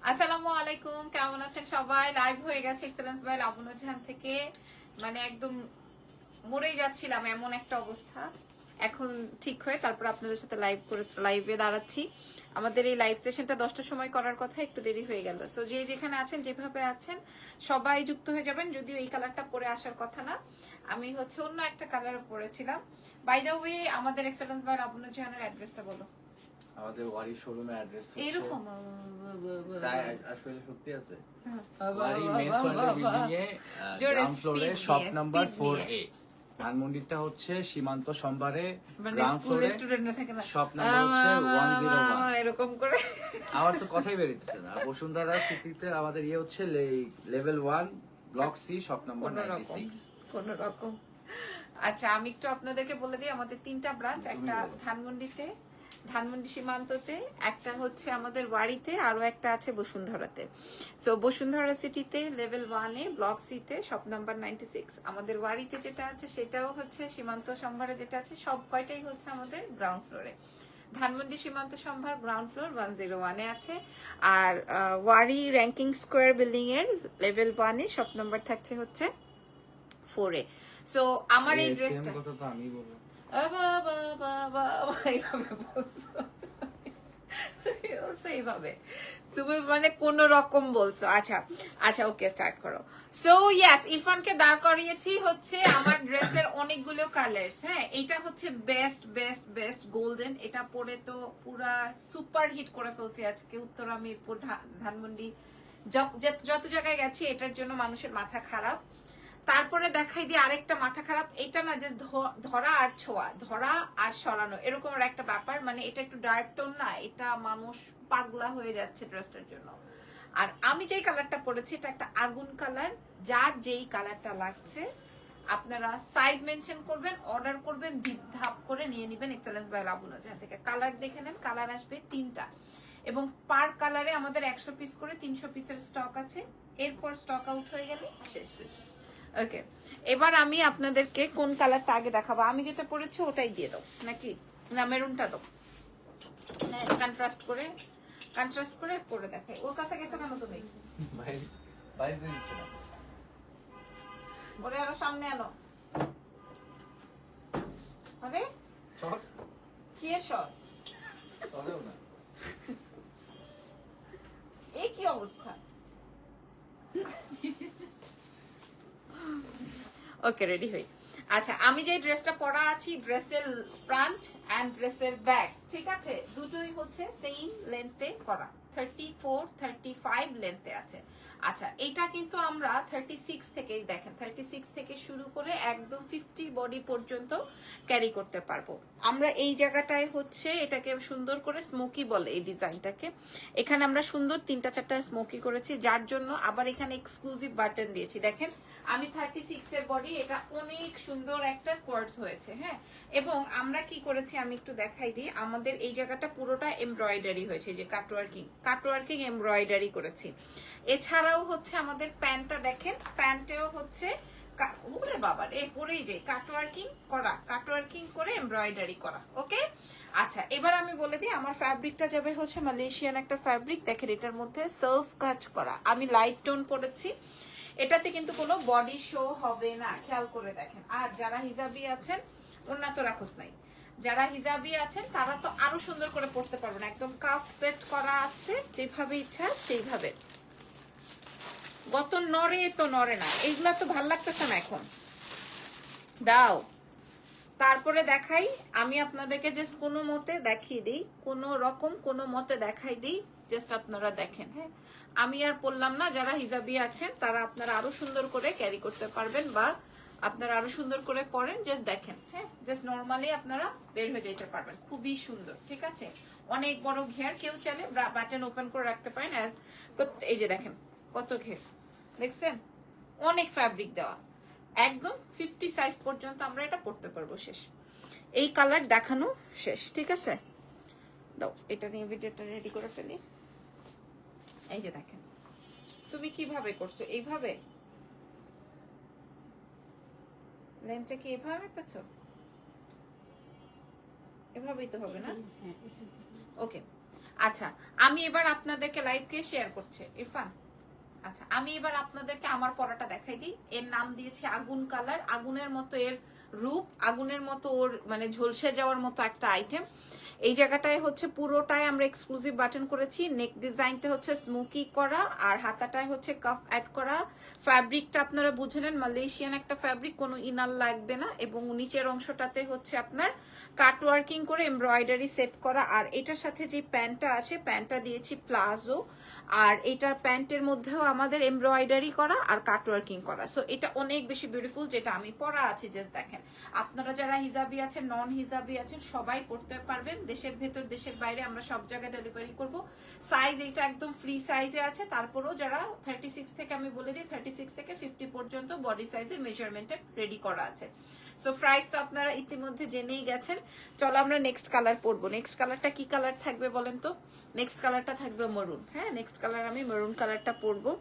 আসসালামু আলাইকুম, কেমন আছেন সবাই? লাইভ হয়ে গেছে এক্সেলেন্স বাই লাবণী জাহান থেকে। মানে একদম মরেই যাচ্ছিলাম, এমন একটা অবস্থা। এখন ঠিক হয়ে তারপর আপনাদের সাথে লাইভে দাঁড়াচ্ছি। আমাদের এই লাইভ সেশনটা 10টার সময় করার কথা, একটু দেরি হয়ে গেল। সো যে যেখানে আছেন, যেভাবে আছেন সবাই যুক্ত হয়ে যাবেন। যদিও এই কালারটা পরে আসার কথা না, আমি হচ্ছে অন্য একটা কালার পরেছিলাম। বাই দ্য ওয়ে, আমাদের এক্সেলেন্স বাই লাবণী জাহানের অ্যাড্রেসটা বলো। আমাদের ওয়ারি শোরুমের অ্যাড্রেস হচ্ছে এরকম তাই আসলে সত্যি আছে ওয়ারি মেন সোয়ালের বিল্ডিং এ গ্রাউন্ড ফ্লোরে শপ নাম্বার 4A। ধানমন্ডিরটা হচ্ছে সীমান্ত সম্বারে গ্রাউন্ড ফ্লোরে স্টুডেন্টরা থাকে না, শপ নাম্বার হচ্ছে 101। এরকম করে আমার তো কথাই বেরিয়েছে না। বসুন্ধরা সিটিতে আমাদের হচ্ছে level 1 block C shop number 96 কোন রকম। আচ্ছা, আমি একটু আপনাদেরকে বলে দিই, আমাদের 3টা ব্রাঞ্চ, একটা ধানমন্ডিতে, ধানমন্ডি সীমান্ততে, একটা হচ্ছে আমাদের ওয়ারিতে, আরো একটা আছে বসুন্ধরাতে। সো বসুন্ধরা সিটিতে লেভেল 1-এ ব্লক সি-তে শপ নাম্বার 96। আমাদের ওয়ারিতে যেটা আছে সেটাও হচ্ছে সীমান্ত সম্ভারে যেটা আছে, সব কয়টাই হচ্ছে আমাদের গ্রাউন্ড ফ্লোরে। ধানমন্ডি সীমান্ত সম্ভার গ্রাউন্ড ফ্লোর 101-এ আছে। আর ওয়ারি র্যাঙ্কিং স্কোয়ার বিল্ডিং এর লেভেল 1-এ শপ নাম্বার থাকছে হচ্ছে 4-এ। সো আমার এই ড্রেসটা কথা তো আমি বলবো এইভাবে তুমি মানে কোন রকম বলছো। আচ্ছা আচ্ছা, ওকে, স্টার্ট করো। সো ইয়েস, ইরফানকে দাঁড় করিয়েছি হচ্ছে আমার ড্রেসের অনেকগুলো কালার্স। হ্যাঁ, এটা হচ্ছে বেস্ট বেস্ট বেস্ট গোল্ডেন। এটা পরে তো পুরা সুপার হিট করে ফেলছি আজকে উত্তরা, মিরপুর, ধানমন্ডি, যত জায়গায় গেছি এটার জন্য মানুষের মাথা খারাপ। তারপরে দেখাই দিয়ে আরেকটা মাথা খারাপ, এটা না যে ধরা আর ছোঁয়া, ধরা আর সরানো, এরকম একটা ব্যাপার। মানে এটা একটু ডার্ক টোন না, এটা মানুষ পাগলা হয়ে যাচ্ছে ড্রেসটার জন্য। আর আমি যেই কালারটা পরেছি এটা একটা আগুন কালার। যার যেই কালারটা লাগছে আপনারা সাইজ মেনশন করবেন, অর্ডার করবেন, ধাপ করে নিয়ে নেবেন এক্সেলেন্স বাই লাবণী জাহান থেকে। কালার দেখে নেন, কালার আসবে 3টা এবং পার কালারে আমাদের 100 পিস করে 300 পিসের স্টক আছে। এরপর স্টক আউট হয়ে গেলে শেষ। ওকে, এবার আমি আপনাদেরকে কোন কালারটা আগে দেখাবো। আমি যেটা পরেছি ওটাই দিয়ে দাও নাকি, না মেরুনটা দাও। হ্যাঁ, কন্ট্রাস্ট করে পরে দেখাই। ওর কাছে গেছো কেন তুমি? ভাই ভাই দিচ্ছে না ওরে আরো সামনে আনো। আরে শর্ট কি এর শর্ট? তবেও না এই কি অবস্থা? ওকে, রেডি হই। আচ্ছা, আমি যে ড্রেসটা পরা আছি, ড্রেসের ফ্রন্ট এন্ড ড্রেসের ব্যাক, ঠিক আছে, দুটোই হচ্ছে সেম লেন্থে করা, 34 35 লেন্থে আছে। আচ্ছা, এটা কিন্তু আমরা 36 থেকেই দেখেন, 36 থেকে শুরু করে একদম 50 বডি পর্যন্ত ক্যারি করতে পারবো আমরা। এই জায়গাটায় হচ্ছে এটাকে সুন্দর করে স্মোকি বলে এই ডিজাইনটাকে। এখানে আমরা সুন্দর 3টা 4টা স্মোকি করেছি, যার জন্য আবার এখানে এক্সক্লুসিভ বাটন দিয়েছি। দেখেন, আমি 36 এর বডি, এটা অনেক সুন্দর একটা কোয়ার্টস হয়েছে। হ্যাঁ, এবং আমরা কি করেছি আমি একটু দেখাই দিই। আমাদের এই জায়গাটা পুরোটা এমব্রয়ডারি হয়েছে, যে কাটওয়ার্কিং এমব্রয়ডারি করেছি। এছাড়াও হচ্ছে আমাদের প্যান্টটা দেখেন, প্যান্টেও হচ্ছে ওরে বাবা রে, পরেই যে কাটওয়ার্কিং করে এমব্রয়ডারি করা। ওকে, আচ্ছা, এবার আমি বলে দিই আমার ফ্যাব্রিকটা যাবে হচ্ছে মালয়েশিয়ান একটা ফ্যাব্রিক। দেখেন, এটার মধ্যে সেলফ কাজ করা, আমি লাইট টোন পরেছি। এটাতে কিন্তু কোনো বডি শো হবে না, খেয়াল করে দেখেন। আর যারা হিজাবি আছেন, ওনা তো রাখোস নাই, যারা হিজাবি আছেন তারা তো আরো সুন্দর করে পড়তে পারবেন। একদম কাফ সেট করা আছে, যেভাবে ইচ্ছা সেইভাবে। গত নড়ে তো নড়ে না, এইগুলা তো ভাল লাগতেছে না এখন। দাও, তারপরে দেখাই আমি আপনাদেরকে, জাস্ট কোনো মতে দেখিয়ে দিই, কোনো রকম কোনো মতে দেখাই দিই, জাস্ট আপনারা দেখেন। হ্যাঁ, আমি আর বললাম না, যারা হিজাবি আছেন তারা আপনারা আরো সুন্দর করে ক্যারি করতে পারবেন, বা আপনারা আরো সুন্দর করে পরেন। জাস্ট দেখেন, হ্যাঁ, জাস্ট নর্মালি আপনারা বের হয়ে যেতে পারবেন, খুবই সুন্দর। ঠিক আছে, অনেক বড় ঘের, কেউ চাইলে বাটন ওপেন করে রাখতে পারেন। এই যে দেখেন কত ঘের, দেখছেন, অনেক ফ্যাব্রিক দেওয়া, একদম 50 সাইজ পর্যন্ত আমরা এটা পড়তে পারবো। শেষ, এই কালার দেখানো শেষ। ঠিক আছে, দাও এটা নিয়ে ভিডিওটা রেডি করে ফেলি। এই যে দেখেন, তুমি কিভাবে করছো, এইভাবে লেন্থটা কি এভাবে পেছো, এভাবেই তো হবে না? ওকে, আচ্ছা আমি এবার আপনাদেরকে লাইভকে শেয়ার করছে ইরফান। আচ্ছা আমি এবার আপনাদেরকে আমার পরাটা দেখাই দিই। এর নাম দিয়েছি আগুন কালার। আগুনের মতো এর রূপ, আগুনের মতো ওর মানে ঝলসে যাওয়ার মতো একটা আইটেম। এই জায়গাটায় হচ্ছে পুরোটাই আমরা এক্সক্লুসিভ বাটন করেছি। নেক ডিজাইনটা হচ্ছে স্মোকি করা, আর হাতাটায় হচ্ছে কাফ অ্যাড করা। ফ্যাব্রিকটা আপনারা বুঝে নেন, মালয়েশিয়ান একটা ফ্যাব্রিক, কোনো ইনার লাগবে না। এবং নিচের অংশটাতে হচ্ছে আপনার কাট ওয়ার্কিং করে এমব্রয়ডারি সেট করা। আর এটার সাথে যে প্যান্টটা আছে, প্যান্টটা দিয়েছি প্লাজো, আর এটার প্যান্টের মধ্যেও আমাদের এমব্রয়ডারি করা আর কাট ওয়ার্কিং করা। সো এটা অনেক বেশি বিউটিফুল, যেটা আমি পরা আছি। জাস্ট দেখেন, আপনারা যারা হিজাবি আছেন, নন হিজাবি আছেন, সবাই পড়তে পারবেন। দেশের ভেতর দেশের বাইরে আমরা সব জায়গায় ডেলিভারি করব। সাইজ এটা একদম ফ্রি সাইজে আছে। তারপরেও যারা 36 থেকে, আমি বলে দিই 36 থেকে 50 পর্যন্ত বডি সাইজের মেজারমেন্টে রেডি করা আছে। সো প্রাইস তো আপনারা ইতিমধ্যে জেনেই গেছেন। চলো আমরা নেক্সট কালার পরবো। নেক্সট কালারটা কি কালার থাকবে বলেন তো? নেক্সট কালারটা থাকবে মেরুন। হ্যাঁ, নেক্সট কালার আমি মেরুন কালারটা পরবো।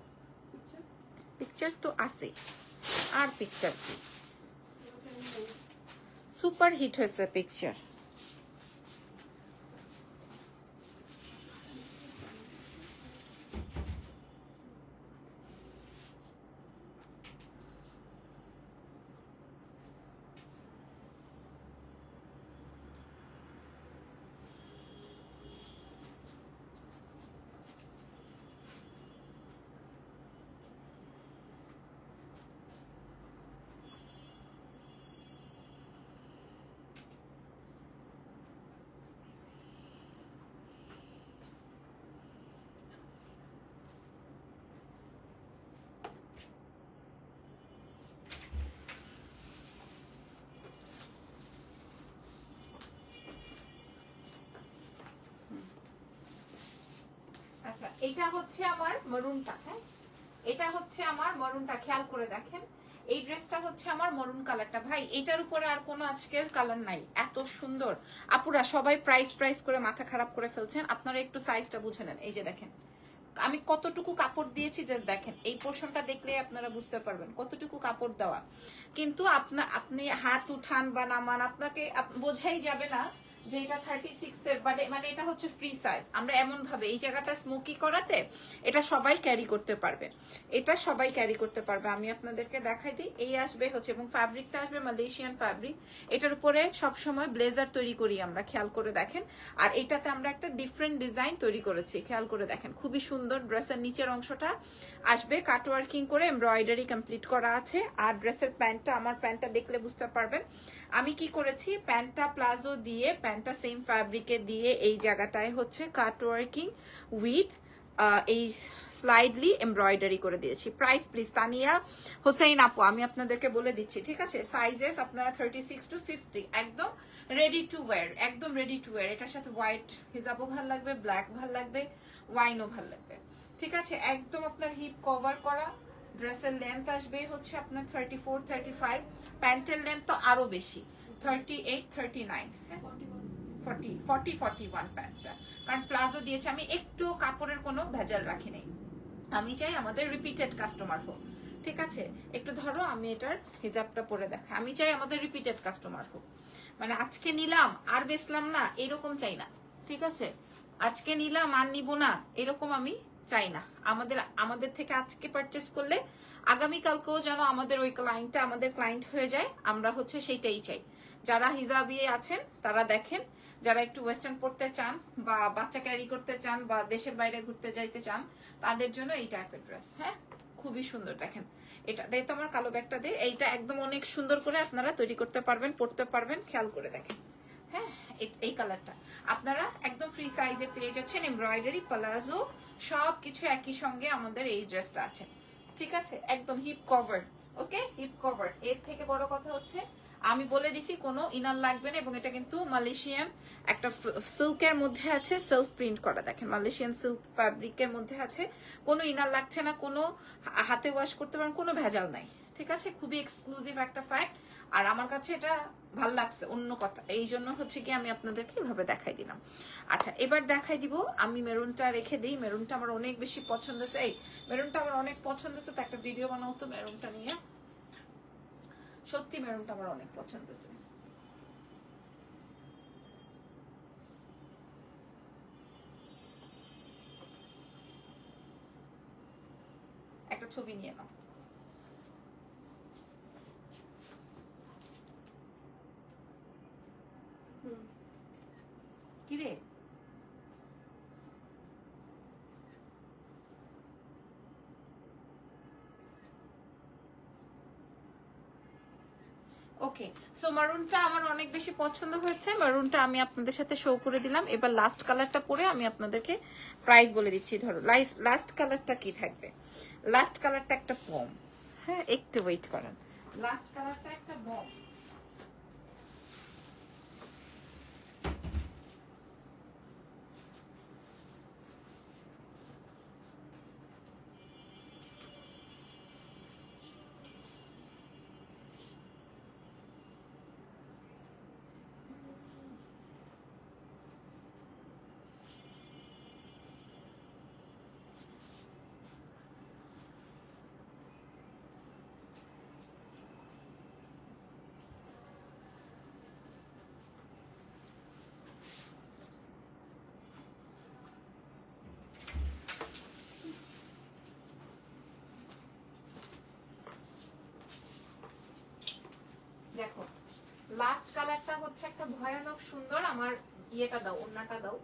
পিকচার তো আছে, আর পিকচার কি, সুপার হিট হয়েছে পিকচার। আচ্ছা এটা হচ্ছে আমার মরুনটা। হ্যাঁ, এটা হচ্ছে আমার মরুনটা, খেয়াল করে দেখেন। এই ড্রেসটা হচ্ছে আমার মরুন কালারটা। ভাই এটার উপরে আর কোনো আজকের কালার নাই, এত সুন্দর। আপুরা সবাই প্রাইস করে মাথা খারাপ করে ফেলছেন, আপনারা একটু সাইজটা বুঝে নেন। এই যে দেখেন আমি কতটুকু কাপড় দিয়েছি, জাস্ট দেখেন। এই পোর্শনটা দেখলে আপনারা বুঝতে পারবেন কতটুকু কাপড় দেওয়া। কিন্তু আপনি হাত উঠান বা নামান, আপনাকে বোঝাই যাবে না যে এটা 36 এর, মানে এটা হচ্ছে ফ্রি সাইজ। আমরা এমন ভাবে এই জায়গাটা স্মোকি করাতে এটা সবাই ক্যারি করতে পারবে, এটা সবাই ক্যারি করতে পারবে। আমি আপনাদেরকে দেখাই দিই। এই আসবে হচ্ছে, এবং ফ্যাব্রিকটা আসবে মালয়েশিয়ান ফ্যাব্রিক। এটার উপরে সব সময় ব্লেজার তৈরি করি আমরা, খেয়াল করে দেখেন। আর এটাতে আমরা একটা ডিফারেন্ট ডিজাইন তৈরি করেছি, খেয়াল করে দেখেন। খুবই সুন্দর। ড্রেসের নিচের অংশটা আসবে কাট ওয়ার্কিং করে, এমব্রয়ডারি কমপ্লিট করা আছে। আর ড্রেসের প্যান্টটা, আমার প্যান্টটা দেখলে বুঝতে পারবেন আমি কি করেছি। প্যান্টটা প্লাজো দিয়ে, প্যান্টটা সেম ফ্যাব্রিকে দিয়ে, এই জায়গাটায় হচ্ছে কাট ওয়ার্কিং উইথ এই স্লাইডলি এমব্রয়ডারি করে দিয়েছি। প্রাইস প্লিজ তানিয়া হোসেন আপু, আমি আপনাদেরকে বলে দিচ্ছি, ঠিক আছে? সাইজেস আপনারা 36 to 50, একদম রেডি টু ওয়্যার, একদম রেডি টু ওয়্যার। এটার সাথে হোয়াইট হিজাবও ভাল লাগবে, ব্ল্যাক ভাল লাগবে, ওয়াইনও ভাল লাগবে, ঠিক আছে? একদম আপনার হিপ কভার করা। ড্রেসের লেন্থ আসবে হচ্ছে আপনার 34, 35। প্যান্টের লেন্থ তো আরো বেশি, 38, 39, হ্যাঁ 40, 41 প্যান্টটা। কারণ প্লাজো দিয়েছে আমি, একটু কাপড়ের কোনো ভেজাল রাখি নাই। আমি চাই আমাদের রিপিটেড কাস্টমার হোক, ঠিক আছে? একটু ধরো আমি এটার হিজাবটা পরে দেখা, আমি চাই আমাদের রিপিটেড কাস্টমার হোক। মানে আজকে নিলাম আর বেচলাম না এরকম চাই না, ঠিক আছে? আজকে নিলাম আর নিব না এরকম আমি চাই না। আমাদের থেকে আজকে পারচেস করলে আগামীকালকেও যেন আমাদের ওই ক্লায়েন্টটা আমাদের ক্লায়েন্ট হয়ে যায়, আমরা হচ্ছে সেইটাই চাই। যারা হিজাবিয়ে আছেন তারা দেখেন, যারা একটু ওয়েস্টার্ন পড়তে চান বা বাচ্চা ক্যারি করতে চান বা দেশের বাইরে ঘুরতে যাইতে চান, তাদের জন্য এই টাইপের ড্রেস। হ্যাঁ, খুবই সুন্দর। দেখেন এটা দিয়ে তো আমার কালো ব্যাগটা দিয়ে, এইটা একদম অনেক সুন্দর করে আপনারা তৈরি করতে পারবেন, পড়তে পারবেন। খেয়াল করে দেখেন, হ্যাঁ এই কালারটা আপনারা একদম ফ্রি সাইজে পেয়ে যাচ্ছেন। এমব্রয়ডারি, প্লাজো সবকিছু একই সঙ্গে আমাদের এই ড্রেসটা আছে, ঠিক আছে? একদম হিপ কভার, ওকে, হিপ কভার। এর থেকে বড় কথা হচ্ছে আমি বলে দিছি কোনো ইনার লাগবে না। এবং এটা কিন্তু মালয়েশিয়ান একটা সিল্কের মধ্যে আছে, সেলফ প্রিন্ট করা। দেখেন মালয়েশিয়ান সিল্ক ফ্যাব্রিকের মধ্যে আছে, কোনো ইনার লাগছে না, কোনো হাতে ওয়াশ করতে পারেন, কোনো ভেজাল নাই, ঠিক আছে? খুবই এক্সক্লুসিভ একটা ফ্যাক্ট। আর আমার কাছে এটা ভাল লাগছে, অন্য কথা, এই জন্য হচ্ছে কি আমি আপনাদেরকে এভাবে দেখাই দিলাম। আচ্ছা এবার দেখাই দিব, আমি মেরুনটা রেখে দিই। মেরুনটা আমার অনেক বেশি পছন্দ হয়েছে, এই মেরুনটা আমার অনেক পছন্দ হয়েছে, তো একটা ভিডিও বানাও তো মেরুনটা নিয়ে। সত্যি মেরুনটা আমার অনেক পছন্দ হয়েছে। ছবি নিয়ে নাও। কিরে ওকে, সো মারুনটা আমার অনেক বেশি পছন্দ হয়েছে। মারুনটা আমি আপনাদের সাথে শো করে দিলাম। এবার লাস্ট কালারটা পরে আমি আপনাদেরকে প্রাইস বলে দিচ্ছি। ধরো লাস্ট কালারটা কি থাকবে? লাস্ট কালারটা একটা বম। হ্যাঁ, একটু ওয়েট করেন। লাস্ট কালারটা একটা বম। দেখো লাস্ট কালারটা হচ্ছে একটা ভয়ানক সুন্দর, আমার ইয়েটা দাও, ওন্নাটা দাও।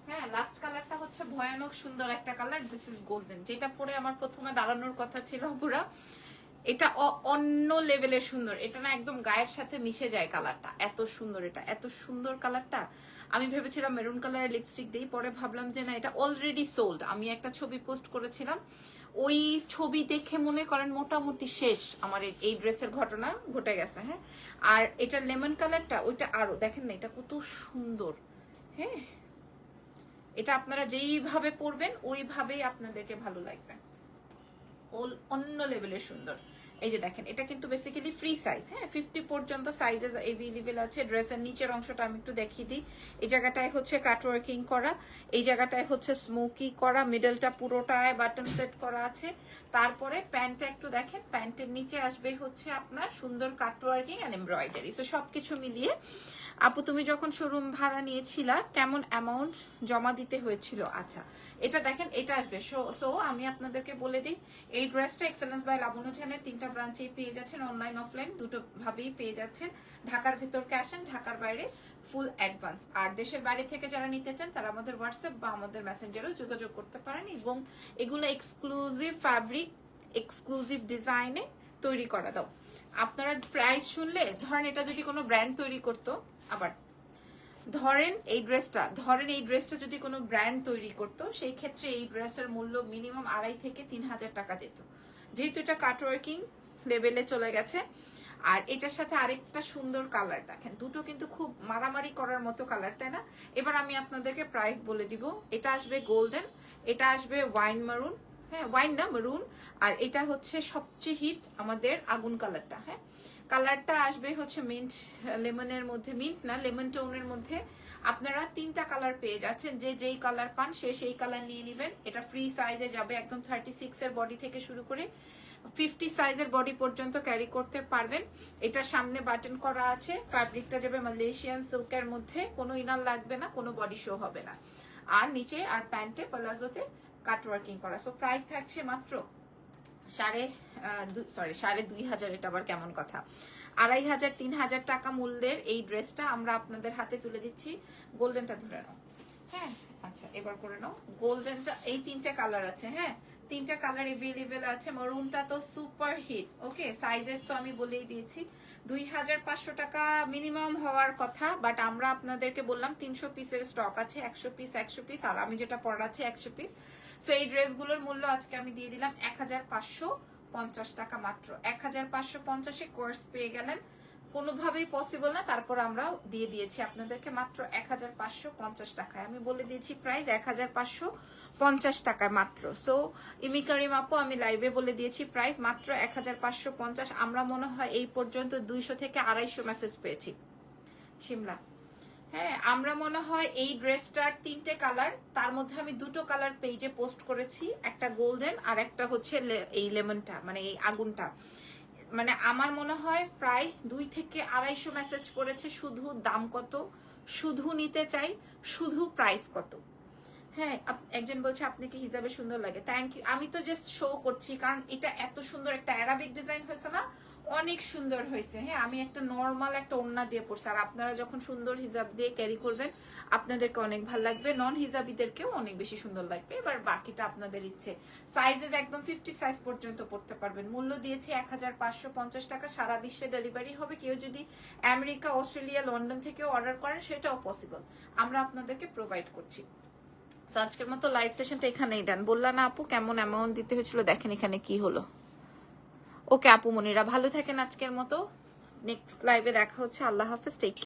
হ্যাঁ, লাস্ট কালারটা হচ্ছে ভয়ানক সুন্দর একটা কালার। দিস ইজ গোল্ডেন, যেটা পরে আমার প্রথমে দাঁড়ানোর কথা ছিল পুরা। এটা অন্য লেভেলের সুন্দর। এটা না একদম গায়ের সাথে মিশে যায় কালারটা, এত সুন্দর। এটা এত সুন্দর কালারটা। আমি ভেবেছিলাম মেরুন কালারের লিপস্টিক দিই, পরে ভাবলাম যে না, এটা অলরেডি সোল্ড। আমি একটা ছবি পোস্ট করেছিলাম, ওই ছবি দেখে মনে করেন মোটামুটি শেষ আমার এই ড্রেসের ঘটনা ঘটে গেছে। হ্যাঁ, আর এটা লেমন কালারটা, ওইটা আরো দেখেন না, এটা কত সুন্দর। হ্যাঁ, এটা আপনারা যেইভাবে পরবেন ওইভাবেই আপনাদেরকে ভালো লাগবে। অন্য লেভেলের সুন্দর। এই যে দেখেন, এটা কিন্তু বেসিক্যালি ফ্রি সাইজ। হ্যাঁ, 50 পর্যন্ত সাইজেস এভেলেবেল আছে। ড্রেসের নিচের অংশটা আমি একটু দেখিয়ে দিই। এই জায়গাটায় হচ্ছে কাটওয়ার্কিং করা, এই জায়গাটায় হচ্ছে স্মোকি করা, মিডলটা পুরোটায় বাটন সেট করা আছে। তারপরে প্যান্টটা একটু দেখেন, প্যান্টের নিচে আসবে হচ্ছে আপনার সুন্দর কাটওয়ার্কিং এন্ড এমব্রয়ডারি। সো সবকিছু মিলিয়ে আপু তুমি যখন শোরুম ভাড়া নিয়েছিলা কেমন অ্যামাউন্ট জমা দিতে হয়েছিল? আচ্ছা, এটা দেখেন, এটা আসবে। সো আমি আপনাদেরকে বলে দিই, এই ড্রেসটা এক্সেলেন্স বাই লাবণ্য চ্যানেল 3টা ব্রাঞ্চেই পেয়ে যাচ্ছেন, অনলাইন অফলাইন দুটো ভাবেই পেয়ে যাচ্ছেন। ঢাকার ভিতর ক্যাশ অ্যান্ড ঢাকার বাইরে ফুল অ্যাডভান্স। আর দেশের বাইরে থেকে যারা নিতে চান তারা আমাদের হোয়াটসঅ্যাপ বা আমাদের মেসেঞ্জারেও যোগাযোগ করতে পারেন। এবং এগুলো এক্সক্লুসিভ ফ্যাব্রিক, এক্সক্লুসিভ ডিজাইনে তৈরি করা। দাও আপনারা প্রাইস শুনলে ধরেন এটা যদি কোনো ব্র্যান্ড তৈরি করতো, আবার ধরেন এই ড্রেসটা যদি কোনো ব্র্যান্ড তৈরি করতো, সেই ক্ষেত্রে এই ড্রেসের মূল্য মিনিমাম 2,500 থেকে 3,000 টাকা যেত। যেহেতু এটা কাটওয়ার্কিং লেভেলে চলে গেছে। আর এটার সাথে আরেকটা সুন্দর কালার দেখেন, দুটো কিন্তু খুব মারামারি করার মতো কালার, তাই না? এবার আমি আপনাদেরকে প্রাইস বলে দিব। এটা আসবে গোল্ডেন, এটা আসবে ওয়াইন মারুন। হ্যাঁ, ওয়াইন না, মারুন। আর এটা হচ্ছে সবচেয়ে হিট আমাদের আগুন কালারটা। হ্যাঁ, কালারটা আসবে হচ্ছে মিন্ট লেমনের মধ্যে, মিন্ট না লেমন টোনের মধ্যে। আপনারা 3টা কালার পেয়ে যাচ্ছেন, যে যেই কালার পান সে সেই কালার নিয়ে নেবেন। এটা ফ্রি সাইজে যাবে, একদম 36 এর বডি থেকে শুরু করে 50 সাইজের বডি পর্যন্ত ক্যারি করতে পারবেন। এটা সামনে বাটন করা আছে, ফ্যাব্রিকটা যাবে মালয়েশিয়ান সিল্কের মধ্যে, কোনো ইনার লাগবে না, কোনো বডি শো হবে না। আর নিচে আর প্যান্টে প্লাজোতে কাটওয়ার্কিং করা। সো প্রাইস থাকছে মাত্র 2,500, এটা আবার কেমন কথা, 2,500-3,000 টাকা মূল্যের এই ড্রেসটা আমরা আপনাদের হাতে তুলে দিচ্ছি। গোল্ডেনটা ধরে নাও। হ্যাঁ, আচ্ছা এবার করে নাও গোল্ডেনটা। এই 3টা কালার আছে। হ্যাঁ, 3টা কালার এভেলেবেল আছে। মরুনটা তো সুপার হিট। ওকে, সাইজেস তো আমি বলেই দিয়েছি। 2,500 টাকা মিনিমাম হওয়ার কথা, বাট আমরা আপনাদেরকে বললাম 300 পিসের স্টক আছে, 100 পিস, আর আমি যেটা পড়াচ্ছি 100 পিস। সো এই ড্রেসগুলোর মূল্য আজকে আমি দিয়ে দিলাম 1,550 টাকা মাত্র। 1,550-এ কোর্স পেয়ে গেলেন, কোনোভাবেই পসিবল না। তারপর আমরা দিয়ে দিয়েছি আপনাদেরকে মাত্র 1,550 টাকায়। আমি বলে দিয়েছি প্রাইস 1,550 টাকায় মাত্র। সো ইমি কারিম আপু, আমি লাইভে বলে দিয়েছি প্রাইস মাত্র 1,550। আমরা মনে হয় এই পর্যন্ত 200 থেকে 250 মেসেজ পেয়েছি শিমলা। হ্যাঁ, আমরা মনে হয় এই ড্রেসটার 3টে কালার, তার মধ্যে আমি 2টো কালার পেজে পোস্ট করেছি, একটা গোল্ডেন আর একটা হচ্ছে এই লেমনটা, মানে এই আগুনটা। মানে আমার মনে হয় প্রায় 2 থেকে 250 মেসেজ করেছে, শুধু দাম কত, শুধু নিতে চাই, শুধু প্রাইস কত। হ্যাঁ, একজন বলছে আপনাকে হিজাবে সুন্দর লাগে, থ্যাংক ইউ। আমি তো জাস্ট শো করছি কারণ এটা এত সুন্দর একটা অ্যারাবিক ডিজাইন হয়েছে না, অনেক সুন্দর হয়েছে। হ্যাঁ, আমি একটা নর্মাল একটা ওড়না দিয়ে পরছি, আর আপনারা যখন সুন্দর হিজাব দিয়ে ক্যারি করবেন আপনাদেরকে অনেক ভালো লাগবে, নন হিজাবিদেরকেও অনেক বেশি সুন্দর লাগবে। এবার বাকিটা আপনাদের ইচ্ছে। সাইজেস একদম 50 সাইজ পর্যন্ত পড়তে পারবেন। মূল্য দিয়েছি 1550 টাকা, সারা বিশ্বে ডেলিভারি হবে। কেউ যদি আমেরিকা, অস্ট্রেলিয়া, লন্ডন থেকেও অর্ডার করেন সেটাও পসিবল, আমরা আপনাদেরকে প্রোভাইড করছি। তো আজকের মতো লাইভ সেশনটা এখানেই ডান। বললাম না আপু কেমন অ্যামাউন্ট দিতে হয়েছিল, দেখেন এখানে কি হলো। ওকে আপু মনিরা, ভালো থাকেন আজকের মতো, নেক্সট লাইভে দেখা হচ্ছে। আল্লাহ হাফেজ, টেক